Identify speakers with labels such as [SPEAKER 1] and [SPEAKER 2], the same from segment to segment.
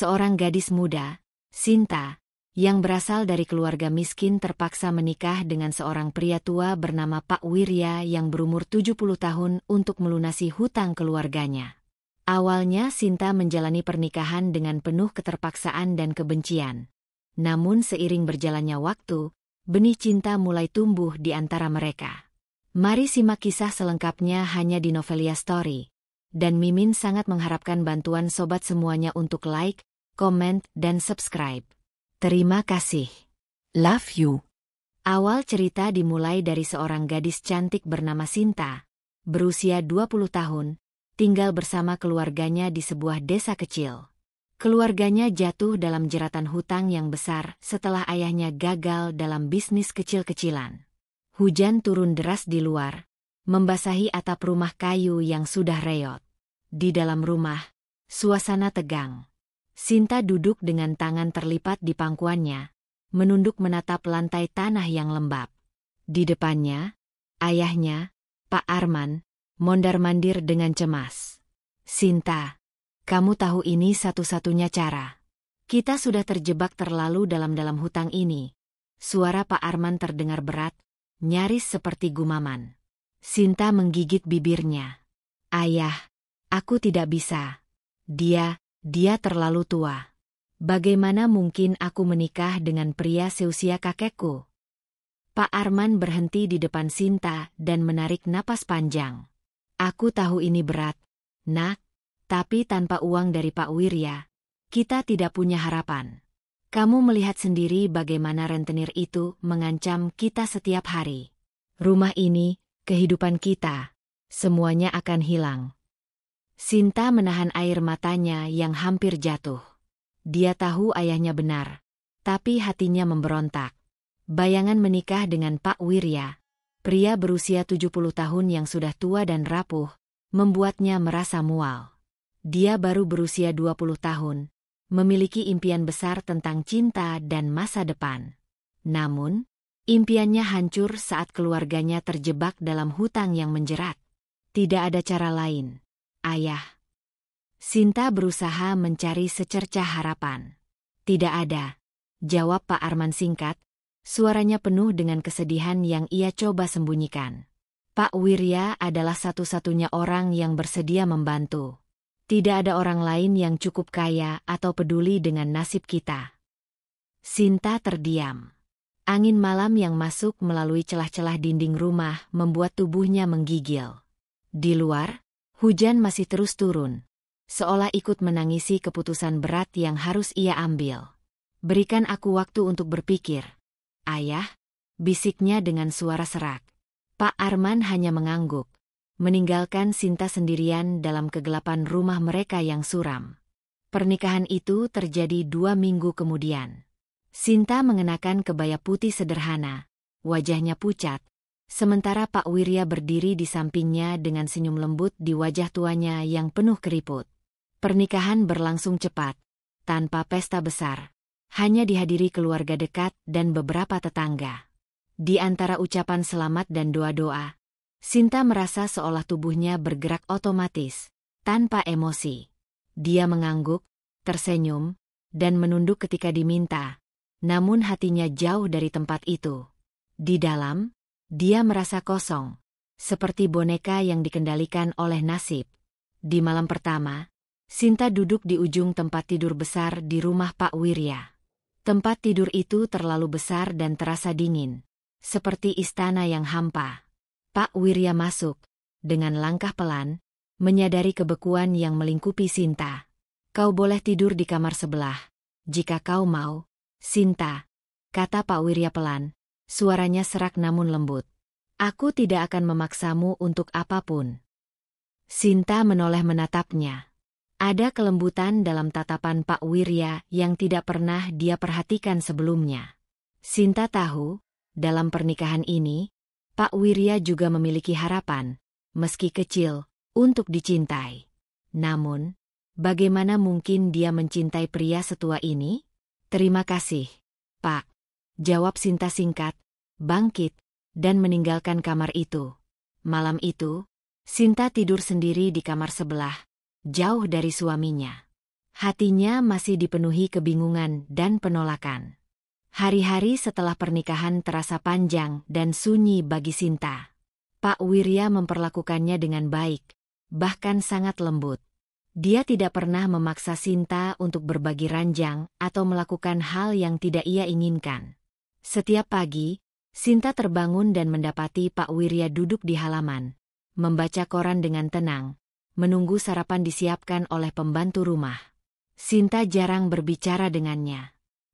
[SPEAKER 1] Seorang gadis muda, Sinta, yang berasal dari keluarga miskin terpaksa menikah dengan seorang pria tua bernama Pak Wirya yang berumur 70 tahun untuk melunasi hutang keluarganya. Awalnya Sinta menjalani pernikahan dengan penuh keterpaksaan dan kebencian. Namun seiring berjalannya waktu, benih cinta mulai tumbuh di antara mereka. Mari simak kisah selengkapnya hanya di Novelia Story. Dan Mimin sangat mengharapkan bantuan sobat semuanya untuk like, komen, dan subscribe. Terima kasih. Love you. Awal cerita dimulai dari seorang gadis cantik bernama Sinta, berusia 20 tahun, tinggal bersama keluarganya di sebuah desa kecil. Keluarganya jatuh dalam jeratan hutang yang besar setelah ayahnya gagal dalam bisnis kecil-kecilan. Hujan turun deras di luar, membasahi atap rumah kayu yang sudah reot. Di dalam rumah, suasana tegang. Sinta duduk dengan tangan terlipat di pangkuannya, menunduk menatap lantai tanah yang lembab. Di depannya, ayahnya, Pak Arman, mondar-mandir dengan cemas. Sinta, kamu tahu ini satu-satunya cara. Kita sudah terjebak terlalu dalam hutang ini. Suara Pak Arman terdengar berat, nyaris seperti gumaman. Sinta menggigit bibirnya. Ayah, aku tidak bisa. Dia terlalu tua. Bagaimana mungkin aku menikah dengan pria seusia kakekku? Pak Arman berhenti di depan Sinta dan menarik napas panjang. Aku tahu ini berat, nak, tapi tanpa uang dari Pak Wirya, kita tidak punya harapan. Kamu melihat sendiri bagaimana rentenir itu mengancam kita setiap hari. Rumah ini, kehidupan kita, semuanya akan hilang. Sinta menahan air matanya yang hampir jatuh. Dia tahu ayahnya benar, tapi hatinya memberontak. Bayangan menikah dengan Pak Wirya, pria berusia 70 tahun yang sudah tua dan rapuh, membuatnya merasa mual. Dia baru berusia 20 tahun, memiliki impian besar tentang cinta dan masa depan. Namun, impiannya hancur saat keluarganya terjebak dalam hutang yang menjerat. Tidak ada cara lain, ayah. Sinta berusaha mencari secercah harapan. Tidak ada, jawab Pak Arman singkat, suaranya penuh dengan kesedihan yang ia coba sembunyikan. Pak Wirya adalah satu-satunya orang yang bersedia membantu. Tidak ada orang lain yang cukup kaya atau peduli dengan nasib kita. Sinta terdiam. Angin malam yang masuk melalui celah-celah dinding rumah membuat tubuhnya menggigil. Di luar, hujan masih terus turun, seolah ikut menangisi keputusan berat yang harus ia ambil. Berikan aku waktu untuk berpikir, ayah, bisiknya dengan suara serak. Pak Arman hanya mengangguk, meninggalkan Sinta sendirian dalam kegelapan rumah mereka yang suram. Pernikahan itu terjadi 2 minggu kemudian. Sinta mengenakan kebaya putih sederhana, wajahnya pucat, sementara Pak Wirya berdiri di sampingnya dengan senyum lembut di wajah tuanya yang penuh keriput. Pernikahan berlangsung cepat, tanpa pesta besar, hanya dihadiri keluarga dekat dan beberapa tetangga. Di antara ucapan selamat dan doa-doa, Sinta merasa seolah tubuhnya bergerak otomatis, tanpa emosi. Dia mengangguk, tersenyum, dan menunduk ketika diminta, namun hatinya jauh dari tempat itu. Di dalam, dia merasa kosong, seperti boneka yang dikendalikan oleh nasib. Di malam pertama, Sinta duduk di ujung tempat tidur besar di rumah Pak Wirya. Tempat tidur itu terlalu besar dan terasa dingin, seperti istana yang hampa. Pak Wirya masuk, dengan langkah pelan, menyadari kebekuan yang melingkupi Sinta. Kau boleh tidur di kamar sebelah, jika kau mau, Sinta, kata Pak Wirya pelan, suaranya serak namun lembut. Aku tidak akan memaksamu untuk apapun. Sinta menoleh menatapnya. Ada kelembutan dalam tatapan Pak Wirya yang tidak pernah dia perhatikan sebelumnya. Sinta tahu, dalam pernikahan ini, Pak Wirya juga memiliki harapan, meski kecil, untuk dicintai. Namun, bagaimana mungkin dia mencintai pria setua ini? Terima kasih, Pak, jawab Sinta singkat, bangkit, dan meninggalkan kamar itu. Malam itu, Sinta tidur sendiri di kamar sebelah, jauh dari suaminya. Hatinya masih dipenuhi kebingungan dan penolakan. Hari-hari setelah pernikahan terasa panjang dan sunyi bagi Sinta. Pak Wirya memperlakukannya dengan baik, bahkan sangat lembut. Dia tidak pernah memaksa Sinta untuk berbagi ranjang atau melakukan hal yang tidak ia inginkan. Setiap pagi, Sinta terbangun dan mendapati Pak Wirya duduk di halaman, membaca koran dengan tenang, menunggu sarapan disiapkan oleh pembantu rumah. Sinta jarang berbicara dengannya.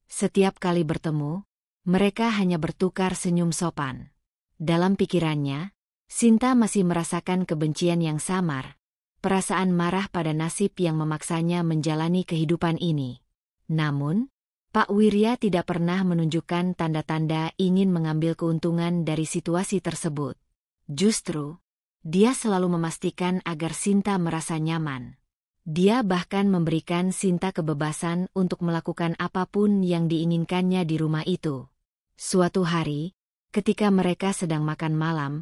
[SPEAKER 1] Setiap kali bertemu, mereka hanya bertukar senyum sopan. Dalam pikirannya, Sinta masih merasakan kebencian yang samar, perasaan marah pada nasib yang memaksanya menjalani kehidupan ini. Namun, Pak Wirya tidak pernah menunjukkan tanda-tanda ingin mengambil keuntungan dari situasi tersebut. Justru, dia selalu memastikan agar Sinta merasa nyaman. Dia bahkan memberikan Sinta kebebasan untuk melakukan apapun yang diinginkannya di rumah itu. Suatu hari, ketika mereka sedang makan malam,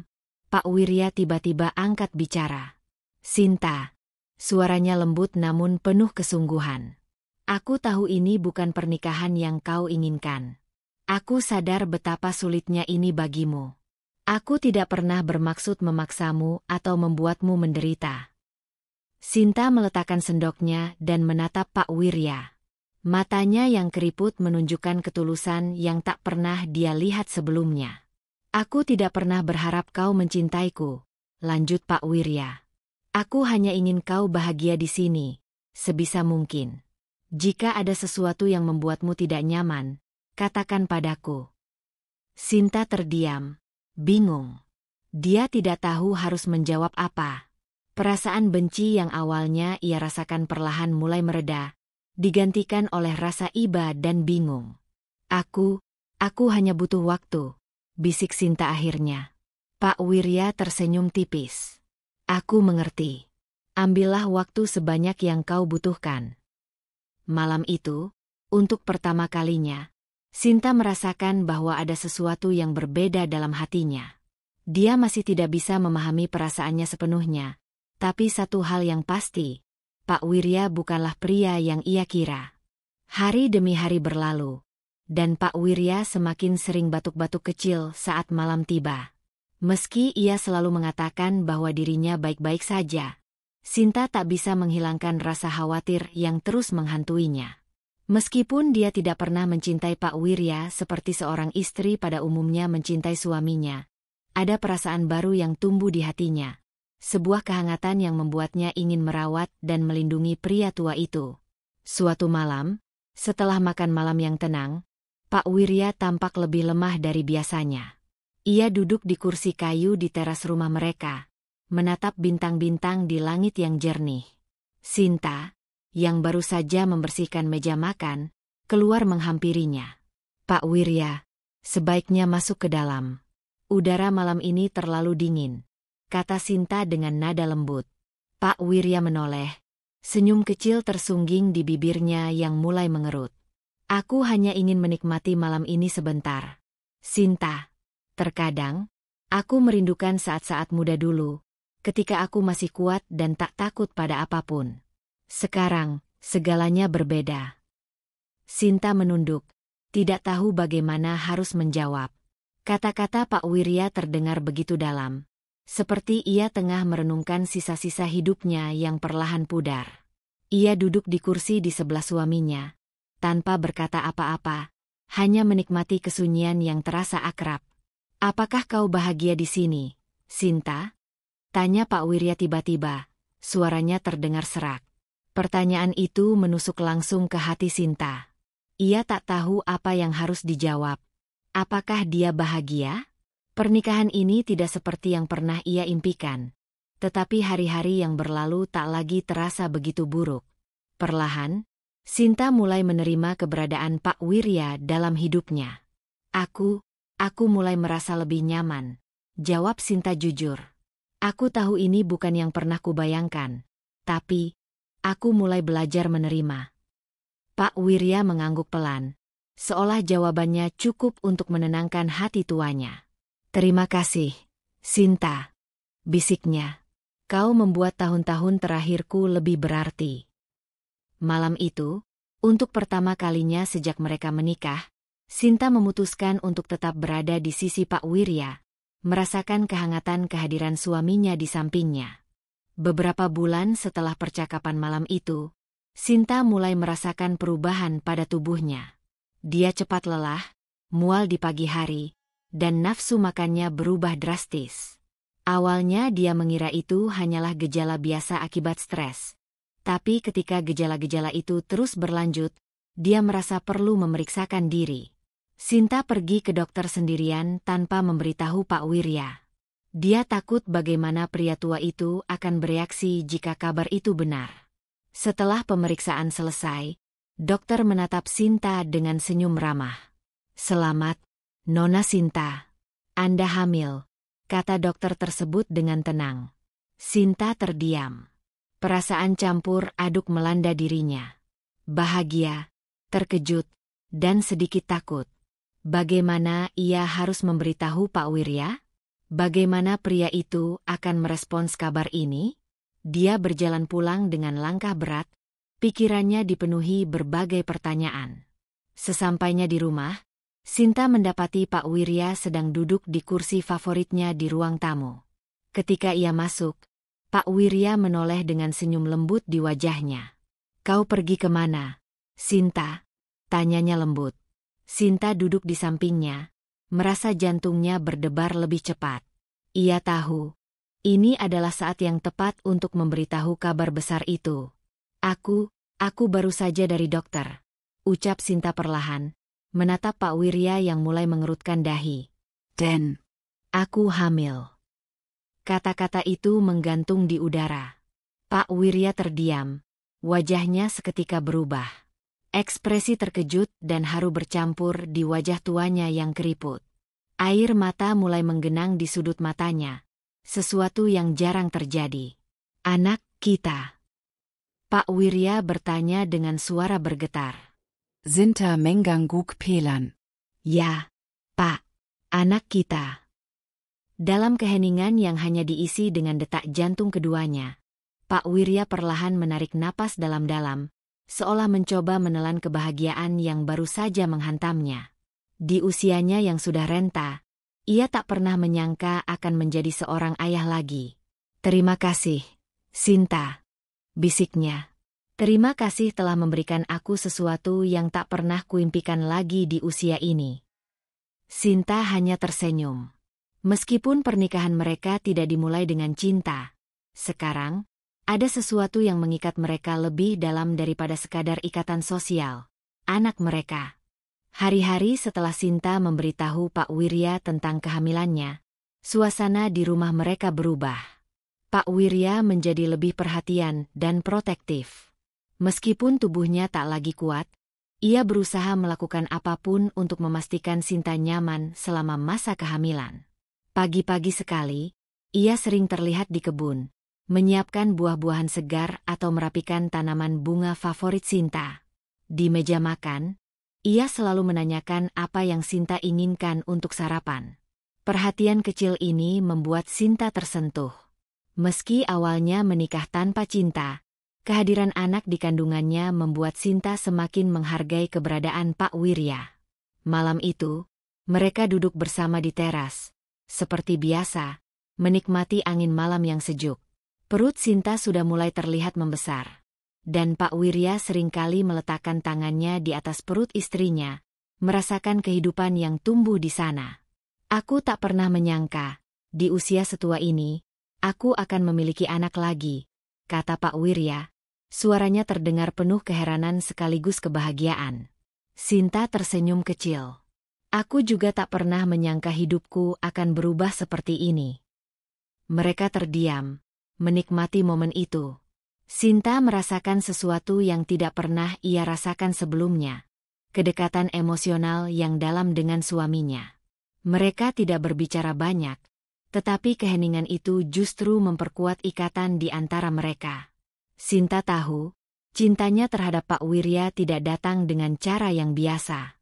[SPEAKER 1] Pak Wirya tiba-tiba angkat bicara. "Sinta," suaranya lembut namun penuh kesungguhan. "Aku tahu ini bukan pernikahan yang kau inginkan. Aku sadar betapa sulitnya ini bagimu. Aku tidak pernah bermaksud memaksamu atau membuatmu menderita." Sinta meletakkan sendoknya dan menatap Pak Wirya. Matanya yang keriput menunjukkan ketulusan yang tak pernah dia lihat sebelumnya. "Aku tidak pernah berharap kau mencintaiku," lanjut Pak Wirya. "Aku hanya ingin kau bahagia di sini, sebisa mungkin. Jika ada sesuatu yang membuatmu tidak nyaman, katakan padaku." Sinta terdiam, bingung. Dia tidak tahu harus menjawab apa. Perasaan benci yang awalnya ia rasakan perlahan mulai mereda, digantikan oleh rasa iba dan bingung. Aku hanya butuh waktu," bisik Sinta akhirnya. Pak Wirya tersenyum tipis. "Aku mengerti. Ambillah waktu sebanyak yang kau butuhkan." Malam itu, untuk pertama kalinya, Sinta merasakan bahwa ada sesuatu yang berbeda dalam hatinya. Dia masih tidak bisa memahami perasaannya sepenuhnya. Tapi satu hal yang pasti, Pak Wirya bukanlah pria yang ia kira. Hari demi hari berlalu, dan Pak Wirya semakin sering batuk-batuk kecil saat malam tiba. Meski ia selalu mengatakan bahwa dirinya baik-baik saja, Sinta tak bisa menghilangkan rasa khawatir yang terus menghantuinya. Meskipun dia tidak pernah mencintai Pak Wirya seperti seorang istri pada umumnya mencintai suaminya, ada perasaan baru yang tumbuh di hatinya. Sebuah kehangatan yang membuatnya ingin merawat dan melindungi pria tua itu. Suatu malam, setelah makan malam yang tenang, Pak Wirya tampak lebih lemah dari biasanya. Ia duduk di kursi kayu di teras rumah mereka, menatap bintang-bintang di langit yang jernih. Sinta, yang baru saja membersihkan meja makan, keluar menghampirinya. "Pak Wirya, sebaiknya masuk ke dalam. Udara malam ini terlalu dingin," kata Sinta dengan nada lembut. Pak Wirya menoleh. Senyum kecil tersungging di bibirnya yang mulai mengerut. "Aku hanya ingin menikmati malam ini sebentar. Sinta, terkadang, aku merindukan saat-saat muda dulu, ketika aku masih kuat dan tak takut pada apapun. Sekarang, segalanya berbeda." Sinta menunduk, tidak tahu bagaimana harus menjawab. Kata-kata Pak Wirya terdengar begitu dalam. Seperti ia tengah merenungkan sisa-sisa hidupnya yang perlahan pudar. Ia duduk di kursi di sebelah suaminya, tanpa berkata apa-apa, hanya menikmati kesunyian yang terasa akrab. "Apakah kau bahagia di sini, Sinta?" tanya Pak Wirya tiba-tiba, suaranya terdengar serak. Pertanyaan itu menusuk langsung ke hati Sinta. Ia tak tahu apa yang harus dijawab. Apakah dia bahagia? Pernikahan ini tidak seperti yang pernah ia impikan. Tetapi hari-hari yang berlalu tak lagi terasa begitu buruk. Perlahan, Sinta mulai menerima keberadaan Pak Wirya dalam hidupnya. Aku mulai merasa lebih nyaman," jawab Sinta jujur. "Aku tahu ini bukan yang pernah kubayangkan. Tapi, aku mulai belajar menerima." Pak Wirya mengangguk pelan, seolah jawabannya cukup untuk menenangkan hati tuanya. "Terima kasih, Sinta," bisiknya. "Kau membuat tahun-tahun terakhirku lebih berarti." Malam itu, untuk pertama kalinya sejak mereka menikah, Sinta memutuskan untuk tetap berada di sisi Pak Wirya, merasakan kehangatan kehadiran suaminya di sampingnya. Beberapa bulan setelah percakapan malam itu, Sinta mulai merasakan perubahan pada tubuhnya. Dia cepat lelah, mual di pagi hari, dan nafsu makannya berubah drastis. Awalnya dia mengira itu hanyalah gejala biasa akibat stres. Tapi ketika gejala-gejala itu terus berlanjut, dia merasa perlu memeriksakan diri. Sinta pergi ke dokter sendirian tanpa memberitahu Pak Wirya. Dia takut bagaimana pria tua itu akan bereaksi jika kabar itu benar. Setelah pemeriksaan selesai, dokter menatap Sinta dengan senyum ramah. "Selamat, Nona Sinta. Anda hamil," kata dokter tersebut dengan tenang. Sinta terdiam. Perasaan campur aduk melanda dirinya. Bahagia, terkejut, dan sedikit takut. Bagaimana ia harus memberitahu Pak Wirya? Bagaimana pria itu akan merespons kabar ini? Dia berjalan pulang dengan langkah berat, pikirannya dipenuhi berbagai pertanyaan. Sesampainya di rumah, Sinta mendapati Pak Wirya sedang duduk di kursi favoritnya di ruang tamu. Ketika ia masuk, Pak Wirya menoleh dengan senyum lembut di wajahnya. "Kau pergi kemana, Sinta?" tanyanya lembut. Sinta duduk di sampingnya, merasa jantungnya berdebar lebih cepat. Ia tahu, ini adalah saat yang tepat untuk memberitahu kabar besar itu. Aku baru saja dari dokter," ucap Sinta perlahan, menatap Pak Wirya yang mulai mengerutkan dahi. "Dan aku hamil." Kata-kata itu menggantung di udara. Pak Wirya terdiam, wajahnya seketika berubah. Ekspresi terkejut dan haru bercampur di wajah tuanya yang keriput. Air mata mulai menggenang di sudut matanya, sesuatu yang jarang terjadi. "Anak kita?" Pak Wirya bertanya dengan suara bergetar.
[SPEAKER 2] Sinta Mengganguk Pelan.
[SPEAKER 1] "Ya, Pak, anak kita." Dalam keheningan yang hanya diisi dengan detak jantung keduanya, Pak Wirya perlahan menarik napas dalam-dalam, seolah mencoba menelan kebahagiaan yang baru saja menghantamnya. Di usianya yang sudah renta, ia tak pernah menyangka akan menjadi seorang ayah lagi. "Terima kasih, Sinta," bisiknya. "Terima kasih telah memberikan aku sesuatu yang tak pernah kuimpikan lagi di usia ini." Sinta hanya tersenyum. Meskipun pernikahan mereka tidak dimulai dengan cinta, sekarang ada sesuatu yang mengikat mereka lebih dalam daripada sekadar ikatan sosial, anak mereka. Hari-hari setelah Sinta memberitahu Pak Wirya tentang kehamilannya, suasana di rumah mereka berubah. Pak Wirya menjadi lebih perhatian dan protektif. Meskipun tubuhnya tak lagi kuat, ia berusaha melakukan apapun untuk memastikan Sinta nyaman selama masa kehamilan. Pagi-pagi sekali, ia sering terlihat di kebun, menyiapkan buah-buahan segar atau merapikan tanaman bunga favorit Sinta. Di meja makan, ia selalu menanyakan apa yang Sinta inginkan untuk sarapan. Perhatian kecil ini membuat Sinta tersentuh. Meski awalnya menikah tanpa cinta, kehadiran anak di kandungannya membuat Sinta semakin menghargai keberadaan Pak Wirya. Malam itu, mereka duduk bersama di teras. Seperti biasa, menikmati angin malam yang sejuk. Perut Sinta sudah mulai terlihat membesar. Dan Pak Wirya seringkali meletakkan tangannya di atas perut istrinya, merasakan kehidupan yang tumbuh di sana. "Aku tak pernah menyangka, di usia setua ini, aku akan memiliki anak lagi," kata Pak Wirya. Suaranya terdengar penuh keheranan sekaligus kebahagiaan. Sinta tersenyum kecil. "Aku juga tak pernah menyangka hidupku akan berubah seperti ini." Mereka terdiam, menikmati momen itu. Sinta merasakan sesuatu yang tidak pernah ia rasakan sebelumnya. Kedekatan emosional yang dalam dengan suaminya. Mereka tidak berbicara banyak, tetapi keheningan itu justru memperkuat ikatan di antara mereka. Sinta tahu, cintanya terhadap Pak Wirya tidak datang dengan cara yang biasa.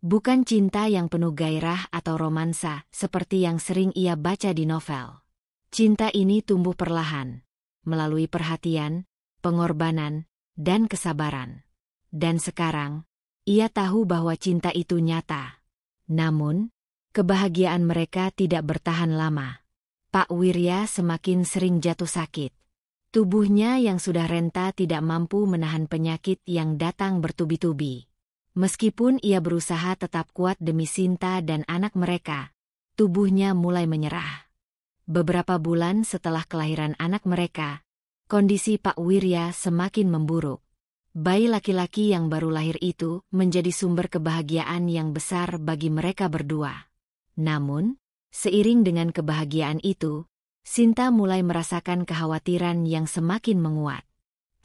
[SPEAKER 1] Bukan cinta yang penuh gairah atau romansa seperti yang sering ia baca di novel. Cinta ini tumbuh perlahan, melalui perhatian, pengorbanan, dan kesabaran. Dan sekarang, ia tahu bahwa cinta itu nyata. Namun, kebahagiaan mereka tidak bertahan lama. Pak Wirya semakin sering jatuh sakit. Tubuhnya yang sudah renta tidak mampu menahan penyakit yang datang bertubi-tubi. Meskipun ia berusaha tetap kuat demi Sinta dan anak mereka, tubuhnya mulai menyerah. Beberapa bulan setelah kelahiran anak mereka, kondisi Pak Wirya semakin memburuk. Bayi laki-laki yang baru lahir itu menjadi sumber kebahagiaan yang besar bagi mereka berdua. Namun, seiring dengan kebahagiaan itu, Sinta mulai merasakan kekhawatiran yang semakin menguat.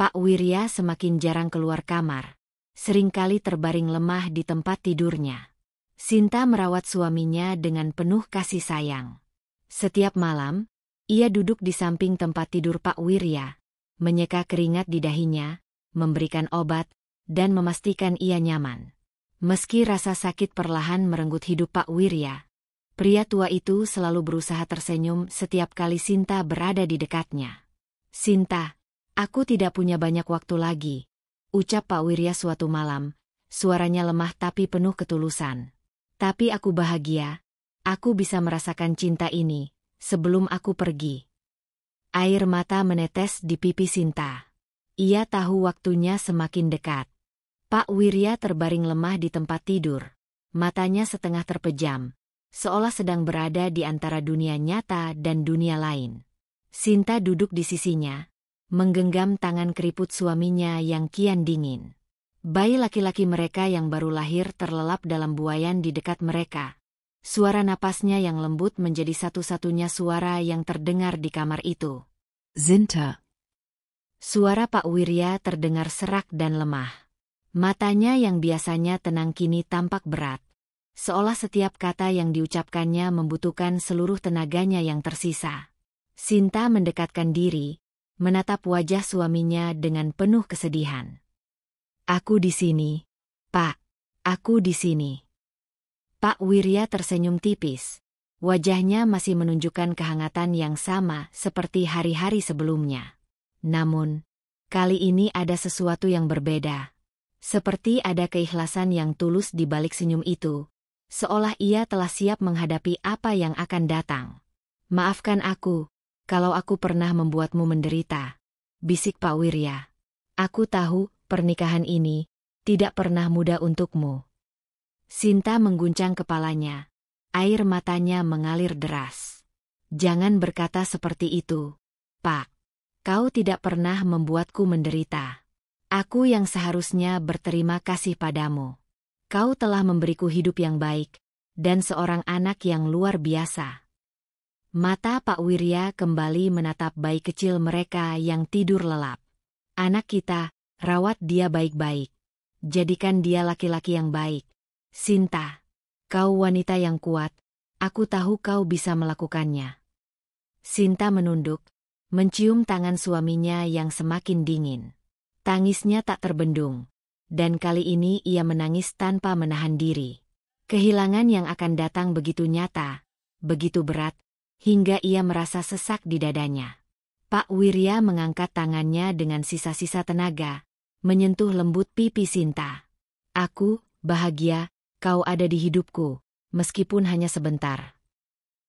[SPEAKER 1] Pak Wirya semakin jarang keluar kamar, seringkali terbaring lemah di tempat tidurnya. Sinta merawat suaminya dengan penuh kasih sayang. Setiap malam, ia duduk di samping tempat tidur Pak Wirya, menyeka keringat di dahinya, memberikan obat, dan memastikan ia nyaman. Meski rasa sakit perlahan merenggut hidup Pak Wirya, pria tua itu selalu berusaha tersenyum setiap kali Sinta berada di dekatnya. "Sinta, aku tidak punya banyak waktu lagi," ucap Pak Wirya suatu malam, suaranya lemah tapi penuh ketulusan. "Tapi aku bahagia, aku bisa merasakan cinta ini, sebelum aku pergi." Air mata menetes di pipi Sinta. Ia tahu waktunya semakin dekat. Pak Wirya terbaring lemah di tempat tidur, matanya setengah terpejam, seolah sedang berada di antara dunia nyata dan dunia lain. Sinta duduk di sisinya, menggenggam tangan keriput suaminya yang kian dingin. Bayi laki-laki mereka yang baru lahir terlelap dalam buaian di dekat mereka. Suara napasnya yang lembut menjadi satu-satunya suara yang terdengar di kamar itu.
[SPEAKER 2] Sinta.
[SPEAKER 1] Suara Pak Wirya terdengar serak dan lemah. Matanya yang biasanya tenang kini tampak berat, seolah setiap kata yang diucapkannya membutuhkan seluruh tenaganya yang tersisa. Sinta mendekatkan diri, menatap wajah suaminya dengan penuh kesedihan. "Aku di sini, Pak. Aku di sini." Pak Wirya tersenyum tipis. Wajahnya masih menunjukkan kehangatan yang sama seperti hari-hari sebelumnya. Namun, kali ini ada sesuatu yang berbeda. Seperti ada keikhlasan yang tulus di balik senyum itu, seolah ia telah siap menghadapi apa yang akan datang. "Maafkan aku, kalau aku pernah membuatmu menderita," bisik Pak Wirya. "Aku tahu, pernikahan ini tidak pernah mudah untukmu." Sinta mengguncang kepalanya, air matanya mengalir deras. "Jangan berkata seperti itu, Pak. Kau tidak pernah membuatku menderita. Aku yang seharusnya berterima kasih padamu. Kau telah memberiku hidup yang baik, dan seorang anak yang luar biasa." Mata Pak Wirya kembali menatap bayi kecil mereka yang tidur lelap. "Anak kita, rawat dia baik-baik. Jadikan dia laki-laki yang baik. Sinta, kau wanita yang kuat, aku tahu kau bisa melakukannya." Sinta menunduk, mencium tangan suaminya yang semakin dingin. Tangisnya tak terbendung, dan kali ini ia menangis tanpa menahan diri. Kehilangan yang akan datang begitu nyata, begitu berat, hingga ia merasa sesak di dadanya. Pak Wirya mengangkat tangannya dengan sisa-sisa tenaga, menyentuh lembut pipi Sinta. "Aku bahagia, kau ada di hidupku, meskipun hanya sebentar."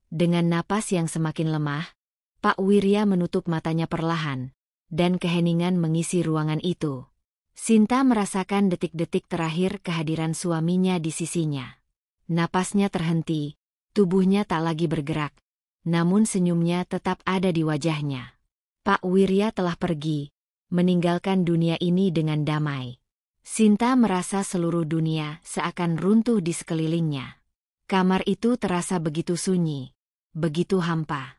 [SPEAKER 1] Dengan napas yang semakin lemah, Pak Wirya menutup matanya perlahan, dan keheningan mengisi ruangan itu. Sinta merasakan detik-detik terakhir kehadiran suaminya di sisinya. Napasnya terhenti, tubuhnya tak lagi bergerak, namun senyumnya tetap ada di wajahnya. Pak Wirya telah pergi, meninggalkan dunia ini dengan damai. Sinta merasa seluruh dunia seakan runtuh di sekelilingnya. Kamar itu terasa begitu sunyi, begitu hampa.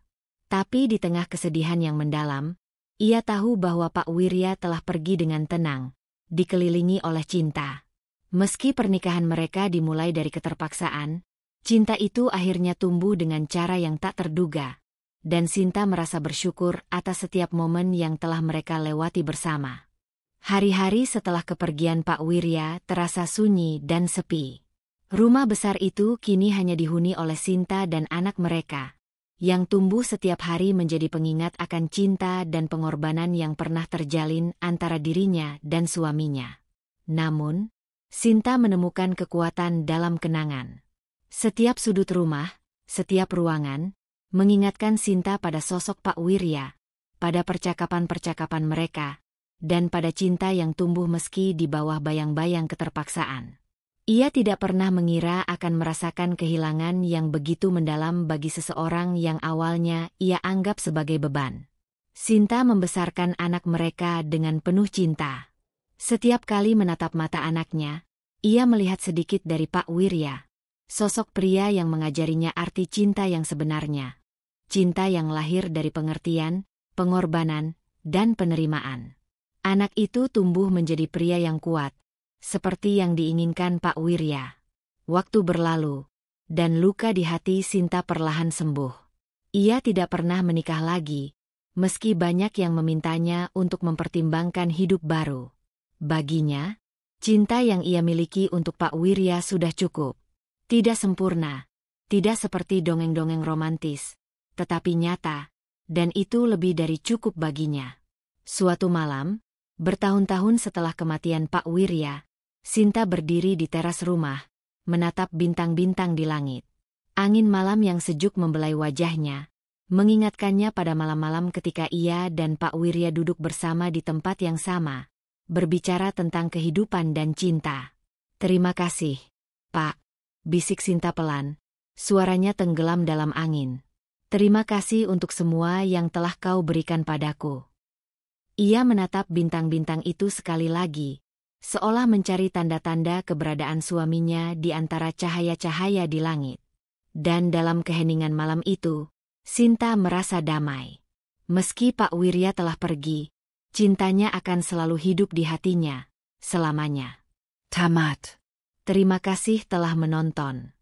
[SPEAKER 1] Tapi di tengah kesedihan yang mendalam, ia tahu bahwa Pak Wirya telah pergi dengan tenang, dikelilingi oleh cinta. Meski pernikahan mereka dimulai dari keterpaksaan, cinta itu akhirnya tumbuh dengan cara yang tak terduga. Dan Sinta merasa bersyukur atas setiap momen yang telah mereka lewati bersama. Hari-hari setelah kepergian Pak Wirya terasa sunyi dan sepi. Rumah besar itu kini hanya dihuni oleh Sinta dan anak mereka, yang tumbuh setiap hari menjadi pengingat akan cinta dan pengorbanan yang pernah terjalin antara dirinya dan suaminya. Namun, Sinta menemukan kekuatan dalam kenangan. Setiap sudut rumah, setiap ruangan, mengingatkan Sinta pada sosok Pak Wirya, pada percakapan-percakapan mereka, dan pada cinta yang tumbuh meski di bawah bayang-bayang keterpaksaan. Ia tidak pernah mengira akan merasakan kehilangan yang begitu mendalam bagi seseorang yang awalnya ia anggap sebagai beban. Sinta membesarkan anak mereka dengan penuh cinta. Setiap kali menatap mata anaknya, ia melihat sedikit dari Pak Wirya, sosok pria yang mengajarinya arti cinta yang sebenarnya. Cinta yang lahir dari pengertian, pengorbanan, dan penerimaan. Anak itu tumbuh menjadi pria yang kuat, seperti yang diinginkan Pak Wirya. Waktu berlalu, dan luka di hati Sinta perlahan sembuh. Ia tidak pernah menikah lagi, meski banyak yang memintanya untuk mempertimbangkan hidup baru. Baginya, cinta yang ia miliki untuk Pak Wirya sudah cukup. Tidak sempurna, tidak seperti dongeng-dongeng romantis, tetapi nyata, dan itu lebih dari cukup baginya. Suatu malam, bertahun-tahun setelah kematian Pak Wirya, Sinta berdiri di teras rumah, menatap bintang-bintang di langit. Angin malam yang sejuk membelai wajahnya, mengingatkannya pada malam-malam ketika ia dan Pak Wirya duduk bersama di tempat yang sama, berbicara tentang kehidupan dan cinta. "Terima kasih, Pak," bisik Sinta pelan, suaranya tenggelam dalam angin. "Terima kasih untuk semua yang telah kau berikan padaku." Ia menatap bintang-bintang itu sekali lagi, seolah mencari tanda-tanda keberadaan suaminya di antara cahaya-cahaya di langit. Dan dalam keheningan malam itu, Sinta merasa damai. Meski Pak Wirya telah pergi, cintanya akan selalu hidup di hatinya, selamanya.
[SPEAKER 2] Tamat.
[SPEAKER 1] Terima kasih telah menonton.